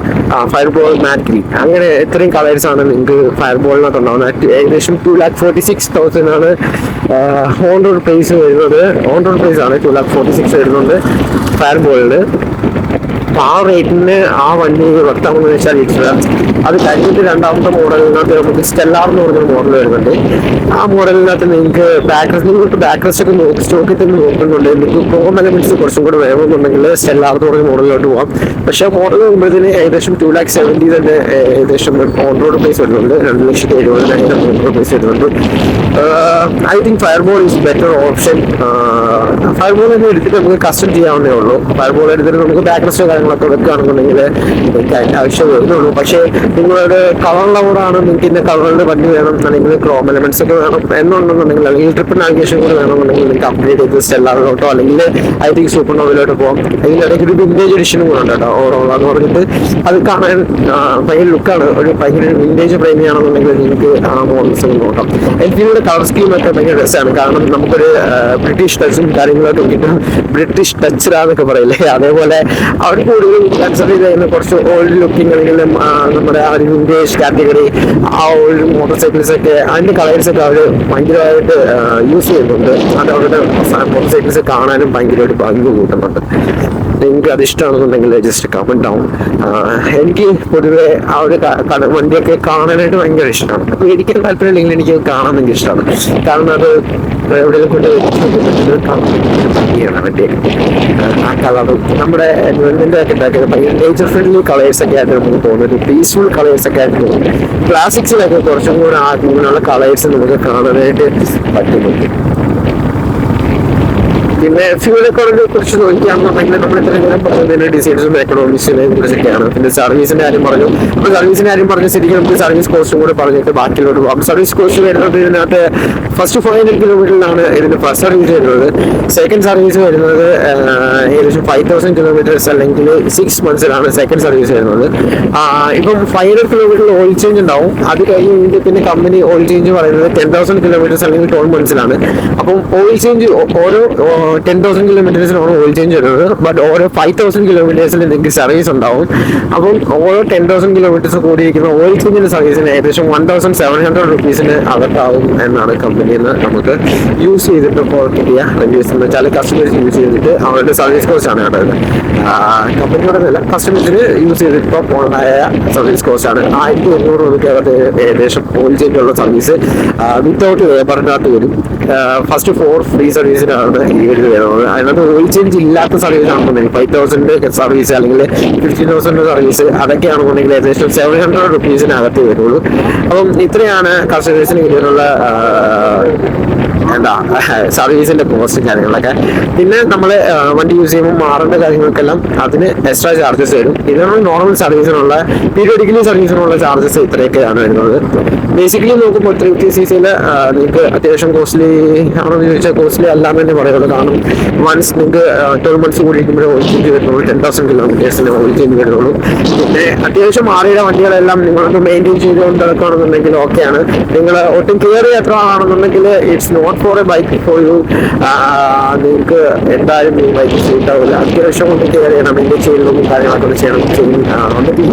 ഫയർബോൾ മാറ്റ് ഗ്രീൻ, അങ്ങനെ ഇത്രയും കളേഴ്സാണ് നിങ്ങൾക്ക് ഫയർബോളിനകത്ത് ഉണ്ടാകുന്നത്. ഏകദേശം 2,46,000 ആണ് ഓൺ റോഡ് പ്രൈസ് വരുന്നത്. ഓൺ റോഡ് പ്രൈസ് ആണ് 2,46,000 വരുന്നുണ്ട് ഫയർബോളിൽ. ആ റേറ്റിന് ആ വണ്ടി വർത്താമെന്ന് വെച്ചാൽ ഇത്ര. അത് കഴിഞ്ഞിട്ട് രണ്ടാമത്തെ മോഡലിനകത്ത് നമുക്ക് സ്റ്റെല്ലാർ എന്ന് പറഞ്ഞൊരു മോഡൽ വരുന്നുണ്ട്. ആ മോഡലിനകത്ത് നിങ്ങൾക്ക് ബാക്ക്റസ്റ്റ് ഒക്കെ സ്റ്റോക്കിൽ തന്നെ നോക്കുന്നുണ്ട്. നിങ്ങൾക്ക് ക്രോം എലമെന്റ്സ് കുറച്ചും കൂടെ വേണമെന്നുണ്ടെങ്കിൽ സ്റ്റെല്ലാർ എന്ന് പറഞ്ഞ മോഡലിലോട്ട് പോകാം. പക്ഷേ മോഡൽ വരുമ്പോഴത്തേന് ഏകദേശം 2,70,000 തന്നെ ഏകദേശം ഓൺ റോഡ് പ്രൈസ് വരുന്നുണ്ട്. 2,70,000 ഓൺ റോഡ് പ്രൈസ് വരുന്നുണ്ട്. I think fireball is better option. Fireball തന്നെ എടുത്തിട്ട് നമുക്ക് കസ്റ്റം ചെയ്യാവുന്നേ ഉള്ളൂ. ഫയർബോൾ എടുത്തിട്ട് നമുക്ക് ബാക്ക്റസ്റ്റ് കാര്യങ്ങളൊക്കെ വെക്കുകയാണെന്നുണ്ടെങ്കിൽ എനിക്ക് അതിൻ്റെ ആവശ്യം വരുന്നുള്ളൂ. പക്ഷേ നിങ്ങളുടെ കളർ ലവറാണ്, നിങ്ങൾക്ക് ഇന്ന കളറിന്റെ വണ്ടി വേണം, അല്ലെങ്കിൽ ക്രോം എലമെന്റ്സ് ഒക്കെ വേണം എന്നുണ്ടെന്നുണ്ടെങ്കിൽ, അല്ലെങ്കിൽ ട്രിപ്പിൾ നാവിഗേഷൻ കൂടെ വേണമെന്നുണ്ടെങ്കിൽ നിങ്ങൾക്ക് അപ്ഗ്രേഡ് ചെയ്ത് സ്റ്റെല്ലാറിലോട്ടോ അല്ലെങ്കിൽ ഐ തിങ്ക് സൂപ്പർ നോവയിലോട്ട് പോകാം. ഇതിനിടയ്ക്ക് ഒരു വിന്റേജ് എഡിഷനും കൂടെ ഉണ്ട് കേട്ടോ, ഓറോള എന്ന് പറഞ്ഞിട്ട്. അത് കാണാൻ ഭയങ്കര ലുക്കാണ്. ഒരു ഭയങ്കര വിന്റേജ് പ്രേമിയാണെന്നുണ്ടെങ്കിൽ നിങ്ങൾക്ക് ആ മോഡൽസ് ഒക്കെ നോക്കാം. എൻഫീൽഡിന്റെ കളർ സ്കീമൊക്കെ ഭയങ്കര രസമാണ്. കാരണം നമുക്കൊരു ബ്രിട്ടീഷ് ടച്ചും കാര്യങ്ങളൊക്കെ കിട്ടും. ബ്രിട്ടീഷ് ടച്ചിലാന്നൊക്കെ പറയില്ലേ, അതേപോലെ അവർ കൂടുതൽ കൺസിഡർ ചെയ്ത് ചെയ്യുന്ന കുറച്ച് ഓൾഡ് ലുക്കിംഗ് അല്ലെങ്കിൽ നമ്മുടെ ആ ഒരു വിന്റേജ് കാറ്റഗറി, ആ ഓൾഡ് മോട്ടോർ സൈക്കിൾസ് ഒക്കെ അതിന്റെ കളേഴ്സ് ഒക്കെ അവർ ഭയങ്കരമായിട്ട് യൂസ് ചെയ്യുന്നുണ്ട്. അത് അവരുടെ മോട്ടോർ സൈക്കിൾസ് കാണാനും ഭയങ്കരമായിട്ട് ഭംഗി കൂട്ടുന്നുണ്ട്. നിങ്ങൾക്ക് അത് ഇഷ്ടമാണെന്നുണ്ടെങ്കിൽ ജസ്റ്റ് കമന്റ് ഡൗൺ. എനിക്ക് പൊതുവെ ആ ഒരു വണ്ടിയൊക്കെ കാണാനായിട്ട് ഭയങ്കര ഇഷ്ടമാണ്. അപ്പോൾ എനിക്ക് താല്പര്യമില്ലെങ്കിൽ എനിക്ക് കാണാൻ ഭയങ്കര ഇഷ്ടമാണ്. കാരണം അത് എവിടെയെങ്കിലും കൊണ്ട് ഭംഗിയാണ് വണ്ടി. ആ കളറും നമ്മുടെ എൻവയോൺമെന്റ് ഒക്കെ ഉണ്ടാക്കിയത് ഭയങ്കര നേച്ചർ ഫ്രണ്ട്ലി കളേഴ്സ് ഒക്കെ ആയിട്ട് നമുക്ക് തോന്നുന്നത്, പീസ്ഫുൾ കളേഴ്സ് ഒക്കെ ആയിട്ട് തോന്നുന്നു. ക്ലാസിക്സിലൊക്കെ കുറച്ചും കൂടെ ഇങ്ങനെയുള്ള കളേഴ്സ് നമുക്ക് കാണാനായിട്ട് പറ്റുന്നുണ്ട്. പിന്നെ ഫ്യൂൽ എക്കോണമിയെ കുറിച്ച് നോക്കുകയാണെന്നുണ്ടെങ്കിൽ നമ്മൾ ഇത്രയും നേരം പറഞ്ഞതിന്റെ ഡിസൈൻസും എക്കണോമിക്സിനെ കുറിച്ചൊക്കെയാണ്. പിന്നെ സർവീസിന്റെ കാര്യം പറഞ്ഞു. അപ്പോൾ സർവീസിന്റെ കാര്യം പറഞ്ഞ ശരിക്കും നമുക്ക് സർവീസ് കോസ്റ്റും കൂടെ പറഞ്ഞിട്ട് ബാക്കിയിലോട്ട് പോകാം. സർവീസ് കോസ്റ്റ് വരുന്നത് ഇതിനകത്ത് ഫസ്റ്റ് 500 കിലോമീറ്ററിലാണ് ഇതിന്റെ ഫസ്റ്റ് സർവീസ് വരുന്നത്. സെക്കൻഡ് സർവീസ് വരുന്നത് ഏകദേശം 5,000 കിലോമീറ്റേഴ്സ് അല്ലെങ്കിൽ 6 monthsലാണ് സെക്കൻഡ് സർവീസ് വരുന്നത്. ഇപ്പം 500 കിലോമീറ്ററിൽ ഓയിൽ ചേഞ്ച് ഉണ്ടാവും. അത് കഴിഞ്ഞ് പിന്നെ കമ്പനി ഓയിൽ ചേഞ്ച് പറയുന്നത് 10,000 കിലോമീറ്റേഴ്സ് അല്ലെങ്കിൽ 12 monthsലാണ്. അപ്പം ഓയിൽ ചേഞ്ച് ഓരോ 10,000 കിലോമീറ്റേഴ്സിനാണ് ഓയിൽ ചേഞ്ച് വരുന്നത്. ബട്ട് ഓരോ 5,000 കിലോമീറ്റേഴ്സിൽ നിങ്ങൾക്ക് സർവീസ് ഉണ്ടാവും. അപ്പം ഓരോ 10,000 കിലോമീറ്റേഴ്സ് കൂടിയിരിക്കുന്ന ഓയിൽ ചേഞ്ചിന്റെ സർവീസിന് ഏകദേശം 1,700 rupees അകത്താവും എന്നാണ് കമ്പനിയിൽ നിന്ന് നമുക്ക് യൂസ് ചെയ്തിട്ട് ഇപ്പോൾ കിട്ടിയ റിവ്യൂസ് എന്ന് വെച്ചാൽ കസ്റ്റമേഴ്സ് യൂസ് ചെയ്തിട്ട് അവരുടെ സർവീസ് കോസ്റ്റ് ആണ് കേട്ടത്. കമ്പനിയുടെ നില കസ്റ്റമേഴ്സിന് യൂസ് ചെയ്തിട്ട് ഇപ്പോൾ ഉണ്ടായ സർവീസ് കോസ്റ്റ് ആണ് 1,200 രൂപയ്ക്ക് അകത്ത് ഏകദേശം ഓയിൽ ചേഞ്ച് ഉള്ള സർവീസ് വിത്തൗട്ട് വേബറിനകത്ത് വരും. ഫസ്റ്റ് 4 ഫ്രീ സർവീസിനാണ് ഈ ഒരു വരുന്നത്. അതിനകത്ത് ഓയിൽ ചേഞ്ച് ഇല്ലാത്ത സർവീസ് ആണെന്നുണ്ടെങ്കിൽ 5,000 സർവീസ് അല്ലെങ്കിൽ 15,000 സർവീസ് അതൊക്കെയാണെന്നുണ്ടെങ്കിൽ ഏകദേശം 700 rupees വരുള്ളൂ. അപ്പം ഇത്രയാണ് കസ്റ്റമേഴ്സിന് കിട്ടിയിട്ടുള്ള എന്താ സർവീസിന്റെ കോസ്റ്റും കാര്യങ്ങളൊക്കെ. പിന്നെ നമ്മൾ വണ്ടി യൂസ് ചെയ്യുമ്പോൾ മാറേണ്ട കാര്യങ്ങൾക്കെല്ലാം അതിന് എക്സ്ട്രാ ചാർജസ് വരും. ഇതിനുള്ള നോർമൽ സർവീസിനുള്ള പീരിയോഡിക്കലി സർവീസിനുള്ള ചാർജസ് ഇത്രയൊക്കെയാണ് വരുന്നത്. ബേസിക്കലി നോക്കുമ്പോൾ 350cc നിങ്ങൾക്ക് അത്യാവശ്യം കോസ്റ്റ്ലി ആണെന്ന് ചോദിച്ചാൽ കോസ്റ്റ്ലി അല്ലാന്ന് തന്നെ പറയുള്ളൂ. കാരണം വൺസ് നിങ്ങൾക്ക് 12 months കൂടി ഇരിക്കുമ്പോഴേ ഓയിൽ ചേഞ്ച് വരുന്നുള്ളൂ. 10,000 കിലോമീറ്റേഴ്സിന് ഓയിൽ ചേഞ്ച് വരുന്നുള്ളൂ. പിന്നെ അത്യാവശ്യം മാറിയുടെ വണ്ടികളെല്ലാം നിങ്ങൾക്ക് മെയിൻറ്റെയിൻ ചെയ്തുകൊണ്ട് നടക്കുകയാണെന്നുണ്ടെങ്കിൽ ഓക്കെയാണ്. നിങ്ങൾ ഒട്ടും കെയർ ചെയ്യാത്ത ആണെന്നുണ്ടെങ്കിൽ it's not for a bike for you. നിങ്ങൾക്ക് എന്തായാലും ഈ ബൈക്ക് സൂട്ട് ആവില്ല. അത്യാവശ്യം കൊണ്ട് കെയർ ചെയ്യണം, മെയിൻറ്റെയിൻ ചെയ്യുന്നതും കാര്യങ്ങളൊക്കെ ചെയ്യണം,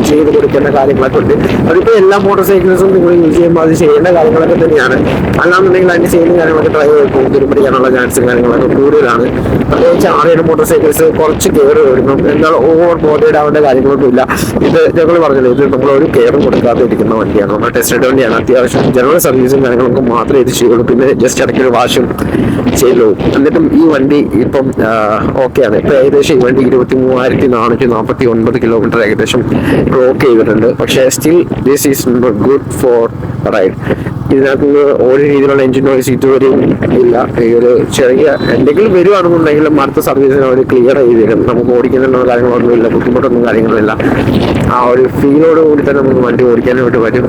ചെയ്ത് കൊടുക്കേണ്ട കാര്യങ്ങളൊക്കെ ഉണ്ട്. അതിപ്പോൾ എല്ലാ മോട്ടോർ സൈക്കിൾസും നിങ്ങൾ യൂസ് ചെയ്യുമ്പോൾ അത് ചെയ്യേണ്ട കാര്യങ്ങളൊക്കെ തന്നെയാണ്. അല്ലാന്നുണ്ടെങ്കിൽ അതിന് ചെയ്യുന്ന കാര്യങ്ങളൊക്കെ ട്രൈ ചെയ്ത് തിരുപ്പിടിക്കാനുള്ള ചാൻസും കാര്യങ്ങളൊക്കെ കൂടുതലാണ്. പ്രത്യേകിച്ച് 6 മോട്ടോർ സൈക്കിൾസ് കുറച്ച് കെയർ വരുന്നു. എന്നാൽ ഓവർ ബോർഡേഡ് ആവേണ്ട കാര്യങ്ങളൊന്നുമില്ല. ഇത് ഞങ്ങൾ പറഞ്ഞത് ഇത് നമ്മളൊരു കെയറും കൊടുക്കാതെ ഇരിക്കുന്ന വണ്ടിയാണ്. നമ്മൾ ടെസ്റ്റ് റൈഡ് വണ്ടിയാണ്. അത്യാവശ്യം ജനറൽ സർവീസും കാര്യങ്ങളൊക്കെ മാത്രമേ ഇത് ചെയ്യുള്ളൂ. പിന്നെ ജസ്റ്റ് ഇടയ്ക്കൊരു വാഷും ചെയ്തു. എന്നിട്ടും ഈ വണ്ടി ഇപ്പം ഓക്കെയാണ്. ഇപ്പം ഏകദേശം ഈ വണ്ടി 23,449 കിലോമീറ്റർ ഏകദേശം ക്ലോക്ക് ചെയ്തിട്ടുണ്ട്. പക്ഷേ still this is good for ride. ഇതിനകത്ത് ഒരു രീതിയിലുള്ള എഞ്ചിൻ നോയ്സ് ഇതുവരെയും ഇല്ല. ഈ ഒരു ചെറിയ എന്തെങ്കിലും വരുവാണെന്നുണ്ടെങ്കിലും അടുത്ത സർവീസിന് അവർ ക്ലിയർ ചെയ്ത് തരും. നമുക്ക് ഓടിക്കാനുള്ള കാര്യങ്ങളൊന്നും ഇല്ല, ബുദ്ധിമുട്ടൊന്നും കാര്യങ്ങളില്ല. ആ ഒരു ഫീലോട് കൂടി തന്നെ നമുക്ക് വണ്ടി ഓടിക്കാനായിട്ട് പറ്റും.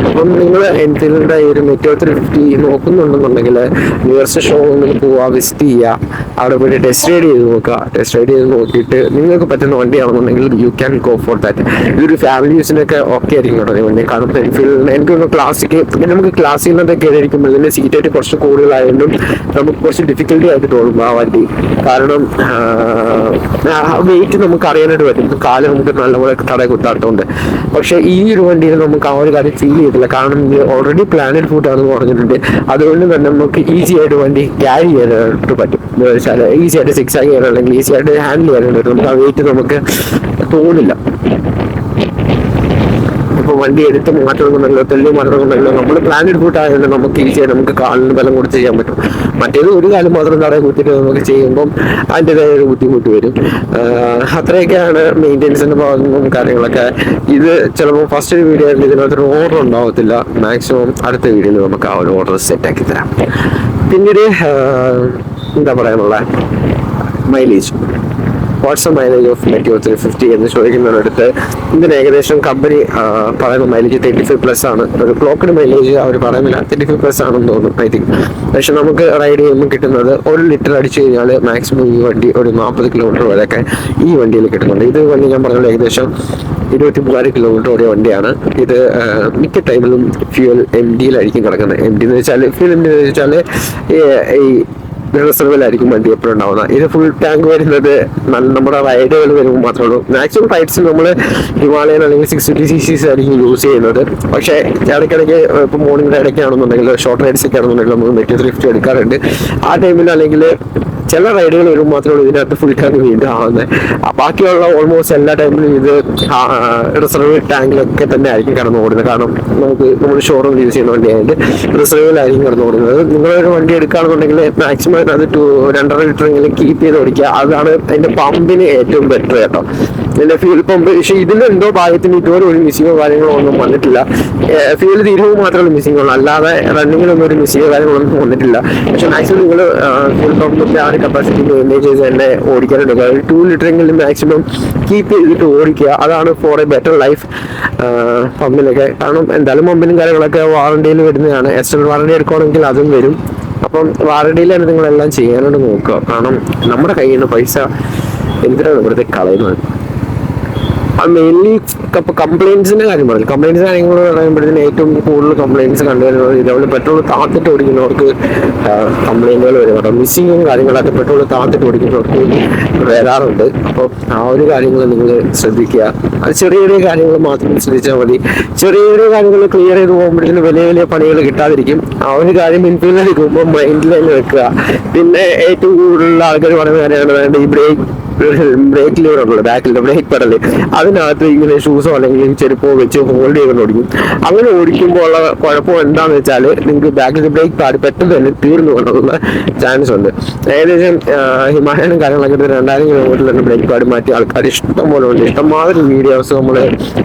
അപ്പം നിങ്ങൾ എൻഫീൽഡിന്റെ ഈ ഒരു മെറ്റോ 350 നോക്കുന്നുണ്ടെന്നുണ്ടെങ്കിൽ നിയറസ്റ്റ് ഷോറൂമിൽ പോവുക, വിസിറ്റ് ചെയ്യുക, അവിടെ പോയിട്ട് ടെസ്റ്റ് റൈഡ് ചെയ്ത് നോക്കുക. ടെസ്റ്റ് റൈഡ് ചെയ്ത് നോക്കിയിട്ട് നിങ്ങൾക്ക് പറ്റുന്ന വണ്ടിയാണെന്നുണ്ടെങ്കിൽ you can go for that. ഇതൊരു ഫാമിലി യൂസിനൊക്കെ ഓക്കെ ആയിരിക്കും കേട്ടോ. വണ്ടി കാണുമ്പോൾ എൻഫീൽഡിന് എനിക്കൊന്ന് ക്ലാസിക്, നമുക്ക് ക്ലാസ്സിൽ നിന്നൊക്കെ കയറിയിരിക്കുമ്പോൾ ഇതിന്റെ സീറ്റായിട്ട് കുറച്ച് കൂടുതലായതുകൊണ്ടും നമുക്ക് കുറച്ച് ഡിഫിക്കൽട്ടി ആയിട്ട് തോന്നും ആ വണ്ടി. കാരണം വെയിറ്റ് നമുക്ക് അറിയാനായിട്ട് പറ്റും, കാല് നമുക്ക് നല്ലപോലെ തട കുത്താത്തതുകൊണ്ട്. പക്ഷെ ഈ ഒരു വണ്ടിയിൽ നമുക്ക് ആ ഒരു കാര്യം ഫീൽ ചെയ്തില്ല, കാരണം ഇത് ഓൾറെഡി പ്ലാനഡ് ഫുഡാണെന്ന് പറഞ്ഞിട്ടുണ്ട്. അതുകൊണ്ട് തന്നെ നമുക്ക് ഈസി ആയിട്ട് വണ്ടി ക്യാരി ചെയ്യാനായിട്ട് പറ്റും. വെച്ചാൽ ഈസി ആയിട്ട് സിക്സ് ആക്കി ചെയ്യാൻ അല്ലെങ്കിൽ ഈസി ആയിട്ട് ഹാൻഡിൽ ചെയ്യാനായിട്ട് പറ്റും. നമുക്ക് ആ വെയിറ്റ് നമുക്ക് തോന്നില്ല. ഇപ്പോൾ വണ്ടി എടുത്ത് മാറ്റണമെന്നുണ്ടല്ലോ, തെല്ല് മാറ്റണമെന്നുണ്ടല്ലോ, നമ്മൾ പ്ലാനഡ് ഫുഡ് ആയതുകൊണ്ട് നമുക്ക് ഈസിയായിട്ട് നമുക്ക് കാലിന് ബലം കൊടുത്ത് ചെയ്യാൻ പറ്റും. മറ്റേത് ഒരു കാലം മാത്രം തടയെ കുത്തിയിട്ട് നമുക്ക് ചെയ്യുമ്പം അതിൻ്റെതായ ഒരു ബുദ്ധിമുട്ട് വരും. അത്രയൊക്കെയാണ് മെയിൻ്റെനൻസിൻ്റെ ഭാഗങ്ങളും കാര്യങ്ങളൊക്കെ. ഇത് ചിലപ്പോൾ ഫസ്റ്റ് ഒരു വീഡിയോ ആയിരുന്നു, ഇതിനകത്തൊരു ഓർഡർ ഉണ്ടാവത്തില്ല. മാക്സിമം അടുത്ത വീഡിയോയിൽ നമുക്ക് ആ ഒരു ഓർഡർ സെറ്റാക്കി തരാം. പിന്നീട് എന്താ പറയാനുള്ള mileage, watts mileage of Mateo 350 എന്ന് ചോദിക്കുന്നതിനടുത്ത് ഇതിന് ഏകദേശം കമ്പനി പറയുന്ന മൈലേജ് 35+ ആണ്. ഒരു ക്ലോക്കിന് മൈലേജ് അവർ പറയുന്നില്ല, 35+ ആണെന്ന് തോന്നുന്നു ഐ തിങ്ക്. പക്ഷെ നമുക്ക് റൈഡ് ചെയ്യുമ്പോൾ കിട്ടുന്നത് 1 ലിറ്റർ അടിച്ചു കഴിഞ്ഞാൽ മാക്സിമം ഈ വണ്ടി ഒരു 40 കിലോമീറ്റർ വരെയൊക്കെ ഈ വണ്ടിയിൽ കിട്ടുന്നുണ്ട്. ഇത് വണ്ടി ഞാൻ പറഞ്ഞത് ഏകദേശം 23 കിലോമീറ്റർ ഓടിയ വണ്ടിയാണ്. ഇത് മിക്ക ടൈമിലും ഫ്യൂൽ MDയിലായിരിക്കും കിടക്കുന്നത്. MD എന്ന് വെച്ചാൽ ഫ്യൂൽ MD എന്ന് വെച്ചാൽ ഈ റിസർവിലായിരിക്കും വണ്ടി എപ്പോഴും ഉണ്ടാവുന്നത്. ഇത് ഫുൾ ടാങ്ക് വരുന്നത് നമ്മുടെ റൈഡുകൾ വരുമ്പോൾ മാത്രമേ ഉള്ളൂ. മാക്സിമം റൈഡ്സിൽ നമ്മൾ ഹിമാലയൻ അല്ലെങ്കിൽ 650cc ആയിരിക്കും യൂസ് ചെയ്യുന്നത്. പക്ഷേ ഇടയ്ക്കിടയ്ക്ക് ഇപ്പോൾ മോർണിംഗ് റൈഡൊക്കെ ഷോർട്ട് റൈഡ്സ് ഒക്കെ ആണെന്നുണ്ടെങ്കിൽ നമുക്ക് മെറ്റിയോ 350 എടുക്കാറുണ്ട്. ആ ടൈമിൽ അല്ലെങ്കിൽ ചില റൈഡുകൾ വരുമ്പോൾ മാത്രമേ ഉള്ളൂ ഇതിനകത്ത് ഫുൾ ടാങ്ക് വീണ്ടും ആവുന്നത്. ബാക്കിയുള്ള ഓൾമോസ്റ്റ് എല്ലാ ടൈമിലും ഇത് റിസർവ് ടാങ്കിലൊക്കെ തന്നെ ആയിരിക്കും കടന്നു ഓടുന്നത്. കാരണം നമ്മൾ ഷോറൂം യൂസ് ചെയ്യുന്ന വണ്ടിയായിട്ട് റിസർവിലായിരിക്കും കടന്നു ഓടുന്നത്. നിങ്ങളൊരു വണ്ടി എടുക്കുകയാണെന്നുണ്ടെങ്കിൽ മാക്സിമം അത് 2.5 ലിറ്ററെങ്കിലും കീപ്പ് ചെയ്ത് ഓടിക്കുക. അതാണ് അതിന്റെ പമ്പിന് ഏറ്റവും ബെറ്റർ കേട്ടോ. ഇതിന്റെ ഫ്യൂൽ പമ്പ്. പക്ഷേ ഇതിലെന്തോ ഭാഗത്തിന് ഇതുവരെ ഒരു മിസ്സിങ്ങോ കാര്യങ്ങളോ ഒന്നും വന്നിട്ടില്ല. ഫ്യൂൽ തീരുമ്പോൾ മാത്രമേ മിസ്സിംഗ് ഉള്ളൂ, അല്ലാതെ റണ്ണിങ്ങിലൊന്നും ഒരു മിസ്സിങ്ങോ കാര്യങ്ങളൊന്നും വന്നിട്ടില്ല. പക്ഷെ മാക്സിമം നിങ്ങൾ ഫ്യൂൽ പമ്പിന്റെ ആ ഒരു കപ്പാസിറ്റി മെയിൻറ്റെയിൻ ചെയ്ത് തന്നെ ഓടിക്കാനുണ്ട്. 2 ലിറ്ററെങ്കിലും മാക്സിമം കീപ്പ് ചെയ്തിട്ട് ഓടിക്കുക. അതാണ് ഫോർ എ ബെറ്റർ ലൈഫ് പമ്പിലൊക്കെ. കാരണം എന്തായാലും പമ്പിനും കാര്യങ്ങളൊക്കെ വാറണ്ടിയിൽ വരുന്നതാണ്. എക്സ്റ്റർണൽ വാറണ്ടി എടുക്കുകയാണെങ്കിൽ അതും വരും. അപ്പം വാറണ്ടിയിലാണ് നിങ്ങളെല്ലാം ചെയ്യാനായിട്ട് നോക്കുക. കാരണം നമ്മുടെ കയ്യിൽ നിന്ന് പൈസ എന്തിനാണ് ഇവിടുത്തെ കളയുന്നത്. മെയിൻലി കംപ്ലൈൻസിന്റെ കാര്യം പറഞ്ഞു. കംപ്ലൈൻസ് കാര്യങ്ങൾ പറയുമ്പോഴത്തേന് ഏറ്റവും കൂടുതൽ കംപ്ലൈൻറ്റ്സ് കണ്ടുവരുന്നത് ഇതേപോലെ പെട്രോൾ താത്തിട്ട് ഓടിക്കുന്നവർക്ക് കംപ്ലൈൻറ്റുകൾ വരും കേട്ടോ. മിസ്സിങ്ങും കാര്യങ്ങളൊക്കെ പെട്രോൾ താത്തിട്ട് ഓടിക്കുന്നവർക്ക് വരാറുണ്ട്. അപ്പോൾ ആ ഒരു കാര്യങ്ങൾ നിങ്ങൾ ശ്രദ്ധിക്കുക. അത് ചെറിയ ചെറിയ കാര്യങ്ങൾ മാത്രം ശ്രദ്ധിച്ചാൽ മതി. ചെറിയ ചെറിയ കാര്യങ്ങൾ ക്ലിയർ ചെയ്ത് പോകുമ്പോഴത്തേന് വലിയ വലിയ പണികൾ കിട്ടാതിരിക്കും. ആ ഒരു കാര്യം മുൻപിൽ എടുക്കുമ്പോൾ മൈൻഡിൽ തന്നെ വെക്കുക. പിന്നെ ഏറ്റവും കൂടുതൽ ആൾക്കാർ പറയുന്ന കാര്യമാണ് വേണ്ട ഈ ബ്രേക്ക് ലിവർ ഉണ്ടല്ലോ, ബാക്കിലെ ബ്രേക്ക് പെഡല്, അതിനകത്ത് ഇങ്ങനെ ഷൂസോ അല്ലെങ്കിൽ ചെരുപ്പോ വെച്ച് ഹോൾഡ് ചെയ്ത് ഓടിക്കും. അങ്ങനെ ഓടിക്കുമ്പോൾ ഉള്ള കുഴപ്പം എന്താണെന്ന് വെച്ചാൽ നിങ്ങൾക്ക് ബാക്കിലെ ബ്രേക്ക് പാഡ് പെട്ടെന്ന് തന്നെ തീർന്നു കൊണ്ടുള്ള ചാൻസ് ഉണ്ട്. ഏകദേശം ഹിമാലയനും കാര്യങ്ങളൊക്കെ 2000 കിലോമീറ്ററിൽ തന്നെ ബ്രേക്ക് പാഡ് മാറ്റി ആൾക്കാർ ഇഷ്ടം പോലെ ഉണ്ട്. ഇഷ്ടംമാതിരി വീഡിയോസ് നമ്മൾ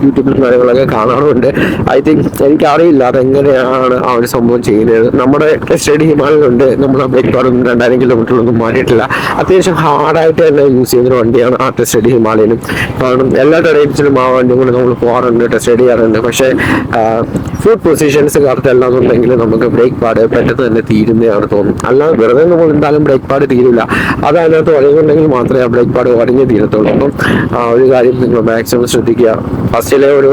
യൂട്യൂബിലും കാര്യങ്ങളൊക്കെ കാണാറുണ്ട്. ഐ തിങ്ക് എനിക്കറിയില്ല അതെങ്ങനെയാണ് ആ ഒരു സംഭവം ചെയ്യുന്നത്. നമ്മുടെ സ്റ്റഡി ഹിമാലയനുണ്ട്, നമ്മൾ ആ ബ്രേക്ക് പാഡൊന്നും 2000 കിലോമീറ്ററിലൊന്നും മാറിയിട്ടില്ല. അത്യാവശ്യം ഹാർഡായിട്ട് തന്നെ യൂസ് ചെയ്യുന്ന വണ്ടിയാണ് ആ ടെസ്റ്റ് സ്റ്റഡി ഹിമാലയനും. കാരണം എല്ലാ ടൈപ്സിലും ആ വണ്ടി കൊണ്ട് നമ്മൾ പോകാറുണ്ട്, ടെസ്റ്റ് ചെയ്യാറുണ്ട്. പക്ഷേ ഫുഡ് പൊസിഷൻസ് കറക്റ്റ് അല്ലാന്നുണ്ടെങ്കിൽ നമുക്ക് ബ്രേക്ക് പാഡ് പെട്ടെന്ന് തന്നെ തീരുന്നതാണ് തോന്നുന്നു. അല്ലാതെ വെറുതെ നമ്മൾ എന്തായാലും ബ്രേക്ക് പാഡ് തീരില്ല. അത് അതിനകത്ത് വഴങ്ങുണ്ടെങ്കിൽ മാത്രമേ ആ ബ്രേക്ക് പാഡ് വരഞ്ഞ് തീരത്തുള്ളൂ. അപ്പം ആ ഒരു കാര്യം നിങ്ങൾ മാക്സിമം ശ്രദ്ധിക്കുക. ഫസ്റ്റിലെ ഒരു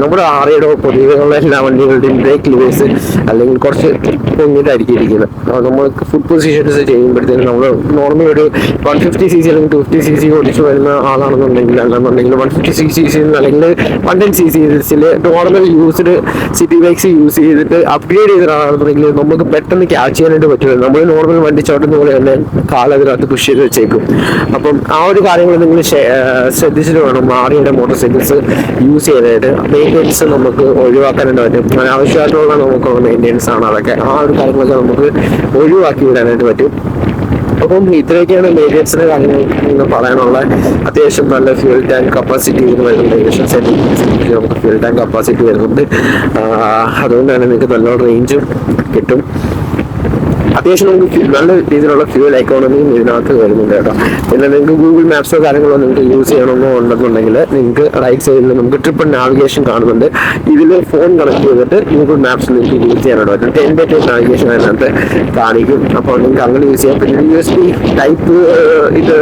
നമ്മുടെ ആറിയുടെ പൊതുവെയുള്ള എല്ലാ വണ്ടികളുടെയും ബ്രേക്ക് ലിവേഴ്സ് അല്ലെങ്കിൽ കുറച്ച് പൊങ്ങിയിട്ടായിരിക്കും ഇരിക്കുന്നത്. നമ്മൾ ഫുഡ് പൊസിഷൻസ് ചെയ്യുമ്പോഴത്തേക്കും നമ്മൾ നോർമൽ ഒരു 150cc അല്ലെങ്കിൽ 250cc ഓടിച്ചു വരുന്ന ആളാണെന്നുണ്ടെങ്കിൽ, അല്ലാന്നുണ്ടെങ്കിൽ 150cc അല്ലെങ്കിൽ 110cc normal used city bikes use ചെയ്തിട്ട് അപ്ഗ്രേഡ് ചെയ്ത ആളാണെന്നുണ്ടെങ്കിൽ നമുക്ക് പെട്ടെന്ന് ക്യാച്ച് ചെയ്യാനായിട്ട് പറ്റില്ല. നമ്മൾ നോർമൽ വണ്ടി ചവിട്ടുന്ന പോലെ തന്നെ കാലതിനകത്ത് പുഷ് ചെയ്ത് വെച്ചേക്കും. അപ്പം ആ ഒരു കാര്യങ്ങൾ നിങ്ങൾ ശ്രദ്ധിച്ചിട്ട് വേണം ആറിയുടെ മോട്ടോർ സൈക്കിൾസ് യൂസ് ചെയ്യാനായിട്ട്. മെയിൻ്റെനൻസ് നമുക്ക് ഒഴിവാക്കാനായിട്ട് പറ്റും. ആവശ്യമായിട്ടുള്ള നമുക്കുള്ള മെയിൻ്റെനൻസ് ആണ് അതൊക്കെ. ആ ഒരു കാര്യങ്ങളൊക്കെ നമുക്ക് ഒഴിവാക്കി വിടാനായിട്ട് പറ്റും. അപ്പം ഇത്രയൊക്കെയാണ് മെയിൻ്റെനൻസിന്റെ കാര്യങ്ങൾ പറയാനുള്ള. അത്യാവശ്യം നല്ല ഫ്യൂൽ ടാങ്ക് കപ്പാസിറ്റി വരുന്നുണ്ട്. ഏകദേശം 70 നമുക്ക് ഫ്യൂൽ ടാങ്ക് കപ്പാസിറ്റി വരുന്നുണ്ട്. അതുകൊണ്ട് തന്നെ നിങ്ങൾക്ക് നല്ല റേഞ്ചും കിട്ടും. അത്യാവശ്യം നമുക്ക് നല്ല രീതിയിലുള്ള ഫ്യൂൽ എക്കോണമിയും ഇതിനകത്ത് വരുന്നുണ്ട് കേട്ടോ. പിന്നെ നിങ്ങൾക്ക് ഗൂഗിൾ മാപ്സോ കാര്യങ്ങളോ നിങ്ങൾക്ക് യൂസ് ചെയ്യണമെന്നോ ഉണ്ടെന്നുണ്ടെങ്കിൽ നിങ്ങൾക്ക് റൈറ്റ് സൈഡിൽ നമുക്ക് ട്രിപ്പിൾ നാവിഗേഷൻ കാണുന്നുണ്ട്. ഇതിൽ ഫോൺ കണക്ട് ചെയ്തിട്ട് ഗൂഗിൾ മാപ്സ് നിങ്ങൾക്ക് യൂസ് ചെയ്യാനായിട്ട് പറ്റും. 10x നാവിഗേഷൻ അതിനകത്ത് കാണിക്കും. അപ്പോൾ നിങ്ങൾക്ക് അങ്ങനെ യൂസ് ചെയ്യാം. പിന്നെ USB ടൈപ്പ് ഇത്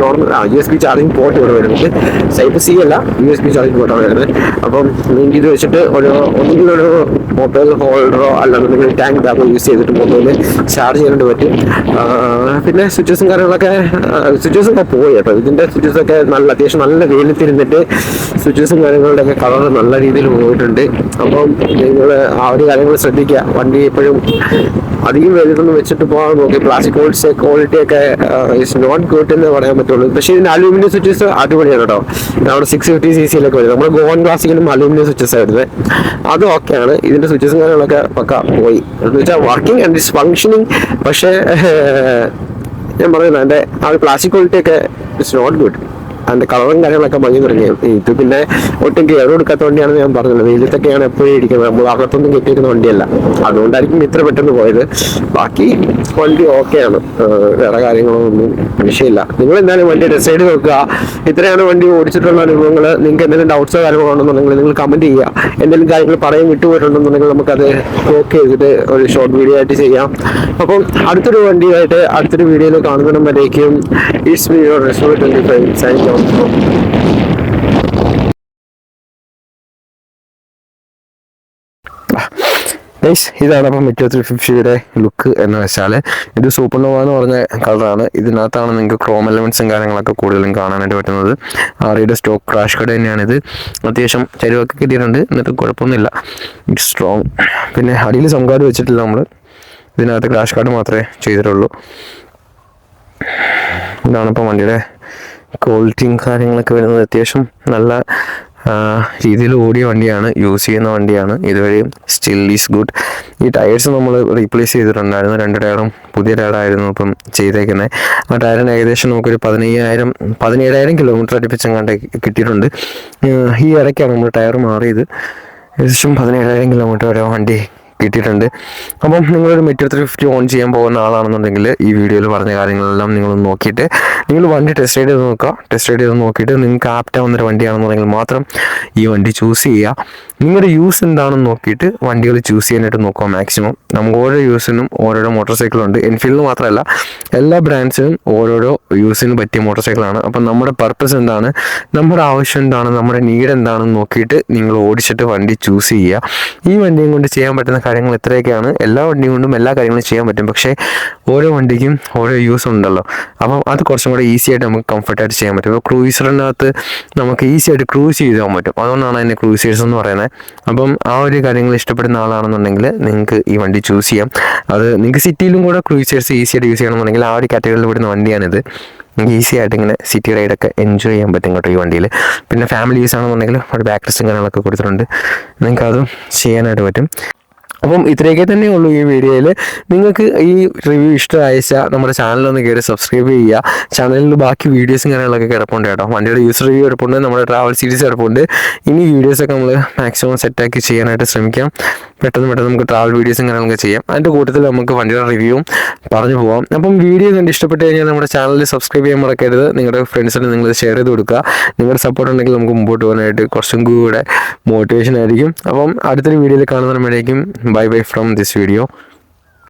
നോർമൽ USB ചാർജിങ് പോർട്ട് ഇവിടെ വരുന്നുണ്ട്. ടൈപ്പ് C അല്ല, USB ചാർജിങ് പോർട്ടാണ് വരുന്നത്. അപ്പം നിങ്ങൾക്ക് ഇത് വെച്ചിട്ട് ഒന്നുകിൽ ഒരു മൊബൈൽ ഹോൾഡറോ അല്ലാന്നുണ്ടെങ്കിൽ ടാങ്ക് ബാഗോ യൂസ് ചെയ്തിട്ട് മൊബൈൽ ചാർജ് ചെയ്യാനായിട്ട് പറ്റും. പിന്നെ സ്വിച്ചസും കാര്യങ്ങളൊക്കെ സ്വിച്ചസൊക്കെ പോയി കേട്ടോ. ഇതിൻ്റെ സ്വിച്ചസൊക്കെ അത്യാവശ്യം നല്ല വെയിലത്തിരുന്നിട്ട് സ്വിച്ചസും കാര്യങ്ങളുടെ ഒക്കെ കളർ നല്ല രീതിയിൽ പോയിട്ടുണ്ട്. അപ്പം നിങ്ങൾ ആ ഒരു കാര്യങ്ങൾ ശ്രദ്ധിക്കുക. വണ്ടി എപ്പോഴും അധികം വെയിലത്തൊന്നും വെച്ചിട്ട് പോകാൻ നോക്കി. പ്ലാസ്റ്റിക് ക്വാളിറ്റി ഒക്കെ ഇസ് നോട്ട് ഗുഡ് എന്ന് പറയാൻ പറ്റുള്ളൂ. പക്ഷേ ഇതിൻ്റെ അലൂമിനിയം സ്വിച്ചസ് അടിപൊളിയാണ് കേട്ടോ. നമ്മുടെ 650cc വരും. നമ്മുടെ ഗോവൻ ക്ലാസിക്കിലും അലൂമിനിയം സ്വിച്ചസ് വരുന്നത്. അത് ഓക്കെയാണ്. ഇതിൻ്റെ സ്വിച്ചസും കാര്യങ്ങളൊക്കെ പക്ക പോയി എന്ന് വെച്ചാൽ വർക്കിംഗ് ആൻഡ് ഇറ്റ്സ് ഫങ്ഷനിങ്. പക്ഷേ ഞാൻ പറയുന്നത് എൻ്റെ ആ ഒരു പ്ലാസ്റ്റിക് ക്വാളിറ്റി ഒക്കെ ഇറ്റ്സ് നോട്ട് ഗുഡ്. അതിൻ്റെ കളറും കാര്യങ്ങളൊക്കെ മങ്ങി തുടങ്ങി. ഇത് പിന്നെ ഒട്ടും കെയർ കൊടുക്കാത്ത വണ്ടിയാണെന്ന് ഞാൻ പറഞ്ഞത്. വെയിലത്തൊക്കെയാണ് എപ്പോഴും ഇരിക്കുന്നത്. നമ്മൾ അകത്തൊന്നും കെട്ടിയിരിക്കുന്ന വണ്ടിയല്ല. അതുകൊണ്ടായിരിക്കും ഇത്ര പെട്ടെന്ന് പോയത്. ബാക്കി വണ്ടി ഓക്കെയാണ്. വേറെ കാര്യങ്ങളൊന്നും വിഷയമില്ല. നിങ്ങൾ എന്തായാലും വണ്ടി ഡിസൈഡ് നോക്കുക. ഇത്രയാണ് വണ്ടി ഓടിച്ചിട്ടുള്ള അനുഭവങ്ങൾ. നിങ്ങൾക്ക് എന്തെങ്കിലും ഡൗട്ട്സോ കാര്യങ്ങളോ ഉണ്ടെന്നുണ്ടെങ്കിൽ നിങ്ങൾ കമൻറ്റ് ചെയ്യുക. എന്തെങ്കിലും കാര്യങ്ങൾ പറയാൻ വിട്ടുപോയിട്ടുണ്ടെന്നുണ്ടെങ്കിൽ നമുക്കത് ടോക്ക് ചെയ്തിട്ട് ഒരു ഷോർട്ട് വീഡിയോ ആയിട്ട് ചെയ്യാം. അപ്പം അടുത്തൊരു വണ്ടിയായിട്ട് അടുത്തൊരു വീഡിയോയിൽ കാണുന്നതിനുമ്പോഴേക്കും ഇറ്റ്സ് മീ യുവർ റെസ്മോ 25 സൈനിങ് ഓഫ്. ഇതാണ് അപ്പം മെറ്റോ 350യുടെ ലുക്ക് എന്ന് വെച്ചാൽ ഇത് സൂപ്പർനോവ എന്ന് പറഞ്ഞ കളറാണ്. ഇതിനകത്താണ് നിങ്ങൾക്ക് ക്രോം എലമെൻസും കാര്യങ്ങളൊക്കെ കൂടുതലും കാണാനായിട്ട് പറ്റുന്നത്. ആറിയുടെ സ്റ്റോക്ക് ക്രാഷ് കാർഡ് തന്നെയാണിത്. അത്യാവശ്യം ചരിവൊക്കെ കിട്ടിയിട്ടുണ്ട്. എന്നിട്ട് കുഴപ്പമൊന്നുമില്ല. It's strong. പിന്നെ അടിയിൽ സംകാർഡ് വെച്ചിട്ടില്ല നമ്മൾ. ഇതിനകത്ത് ക്രാഷ് കാർഡ് മാത്രമേ ചെയ്തിട്ടുള്ളൂ. ഇതാണിപ്പോൾ വണ്ടിയുടെ ക്വാളിറ്റിയും കാര്യങ്ങളൊക്കെ വരുന്നത്. അത്യാവശ്യം നല്ല രീതിയിൽ ഓടിയ വണ്ടിയാണ്, യൂസ് ചെയ്യുന്ന വണ്ടിയാണ്. ഇതുവരെയും സ്റ്റിൽ ഈസ് ഗുഡ്. ഈ ടയേഴ്സ് നമ്മൾ റീപ്ലേസ് ചെയ്തിട്ടുണ്ടായിരുന്നു. 2 ടയറും പുതിയ ടയറായിരുന്നു ഇപ്പം ചെയ്തേക്കുന്നത്. ആ ടയറിന് ഏകദേശം നമുക്കൊരു 17,000 കിലോമീറ്റർ അടുപ്പിച്ചെങ്ങാണ്ട് കിട്ടിയിട്ടുണ്ട്. ഈ ഇടയ്ക്കാണ് നമ്മൾ ടയർ മാറിയത്. ഏകദേശം 17,000 കിലോമീറ്റർ വരെ വണ്ടി കിട്ടിയിട്ടുണ്ട്. അപ്പം നിങ്ങളൊരു മെറ്റോ 350 ഓൺ ചെയ്യാൻ പോകുന്ന ആളാണെന്നുണ്ടെങ്കിൽ ഈ വീഡിയോയിൽ പറഞ്ഞ കാര്യങ്ങളെല്ലാം നിങ്ങളൊന്ന് നോക്കിയിട്ട് നിങ്ങൾ വണ്ടി ടെസ്റ്റ് റൈഡ് ചെയ്ത് നോക്കുക. ടെസ്റ്റ് റൈഡ് ചെയ്ത് നോക്കിയിട്ട് നിങ്ങൾക്ക് ആപ്റ്റാവുന്നൊരു വണ്ടിയാണെന്നുണ്ടെങ്കിൽ മാത്രം ഈ വണ്ടി ചൂസ് ചെയ്യുക. നിങ്ങളുടെ യൂസ് എന്താണെന്ന് നോക്കിയിട്ട് വണ്ടികൾ ചൂസ് ചെയ്യാനായിട്ട് നോക്കുക മാക്സിമം. നമുക്ക് ഓരോ യൂസിനും ഓരോരോ മോട്ടോർ സൈക്കിളുണ്ട്. എൻഫീൽഡിന് മാത്രമല്ല എല്ലാ ബ്രാൻഡ്സിനും ഓരോരോ യൂസിന് പറ്റിയ മോട്ടോർ സൈക്കിളാണ്. അപ്പം നമ്മുടെ പർപ്പസ് എന്താണ്, നമ്മുടെ ആവശ്യം എന്താണ്, നമ്മുടെ നീഡ് എന്താണെന്ന് നോക്കിയിട്ട് നിങ്ങൾ ഓടിച്ചിട്ട് വണ്ടി ചൂസ് ചെയ്യുക. ഈ വണ്ടിയും കൊണ്ട് ചെയ്യാൻ പറ്റുന്ന കാര്യങ്ങൾ ഇത്രയൊക്കെയാണ്. എല്ലാ വണ്ടിയും കൊണ്ടും എല്ലാ കാര്യങ്ങളും ചെയ്യാൻ പറ്റും. പക്ഷേ ഓരോ വണ്ടിക്കും ഓരോ യൂസ് ഉണ്ടല്ലോ. അപ്പം അത് കുറച്ചും കൂടെ ഈസി ആയിട്ട് നമുക്ക് കംഫർട്ടായിട്ട് ചെയ്യാൻ പറ്റും. ഇപ്പോൾ ക്രൂയിസറിനകത്ത് നമുക്ക് ഈസി ആയിട്ട് ക്രൂസ് ചെയ്ത് പോകാൻ പറ്റും. അതുകൊണ്ടാണ് അതിനെ ക്രൂസേഴ്സ് എന്ന് പറയുന്നത്. അപ്പം ആ ഒരു കാര്യങ്ങൾ ഇഷ്ടപ്പെടുന്ന ആളാണെന്നുണ്ടെങ്കിൽ നിങ്ങൾക്ക് ഈ വണ്ടി ചൂസ് ചെയ്യാം. അത് നിങ്ങൾക്ക് സിറ്റിയിലും കൂടെ ക്രൂസേഴ്സ് ഈസി ആയിട്ട് യൂസ് ചെയ്യണമെന്നുണ്ടെങ്കിൽ ആ ഒരു കാറ്റഗറിയിൽ വിടുന്ന വണ്ടിയാണിത്. നിങ്ങൾക്ക് ഈസി ആയിട്ട് ഇങ്ങനെ സിറ്റി റൈഡൊക്കെ എൻജോയ് ചെയ്യാൻ പറ്റും കേട്ടോ ഈ വണ്ടിയിൽ. പിന്നെ ഫാമിലി യൂസ് ആണെന്നുണ്ടെങ്കിൽ ഒരു ബാക്ക് റെസ്റ്റും കാര്യങ്ങളൊക്കെ കൊടുത്തിട്ടുണ്ട്. നിങ്ങൾക്ക് അതും ചെയ്യാനായിട്ട് പറ്റും. അപ്പം ഇത്രയൊക്കെ തന്നെ ഉള്ളൂ ഈ വീഡിയോയിൽ. നിങ്ങൾക്ക് ഈ റിവ്യൂ ഇഷ്ടമായിച്ച നമ്മുടെ ചാനലൊന്ന് കയറി സബ്സ്ക്രൈബ് ചെയ്യുക. ചാനലിൽ ബാക്കി വീഡിയോസും കാര്യങ്ങളൊക്കെ കിടപ്പുണ്ട് കേട്ടോ. വണ്ടിയുടെ യൂസർ റിവ്യൂ കിടപ്പുണ്ട്, നമ്മുടെ ട്രാവൽ സീരീസ് കിടപ്പുണ്ട്. ഇനി വീഡിയോസൊക്കെ നമ്മൾ മാക്സിമം സെറ്റാക്കി ചെയ്യാനായിട്ട് ശ്രമിക്കാം. പെട്ടെന്ന് നമുക്ക് ട്രാവൽ വീഡിയോസും കാര്യങ്ങളൊക്കെ ചെയ്യാം. അതിൻ്റെ കൂട്ടത്തിൽ നമുക്ക് വണ്ടിയുടെ റിവ്യൂവും പറഞ്ഞു പോകാം. അപ്പം വീഡിയോ കണ്ട് ഇഷ്ടപ്പെട്ട് കഴിഞ്ഞാൽ നമ്മുടെ ചാനലിൽ സബ്സ്ക്രൈബ് ചെയ്യാൻ മറക്കരുത്. നിങ്ങളുടെ ഫ്രണ്ട്സിന് നിങ്ങൾ ഷെയർ ചെയ്ത് കൊടുക്കുക. നിങ്ങളുടെ സപ്പോർട്ട് ഉണ്ടെങ്കിൽ നമുക്ക് മുമ്പോട്ട് പോകാനായിട്ട് കുറച്ചും കൂടെ മോട്ടിവേഷൻ ആയിരിക്കും. അപ്പം അടുത്തൊരു വീഡിയോയിൽ കാണുന്നതിനുമ്പോഴേക്കും bye bye from this video.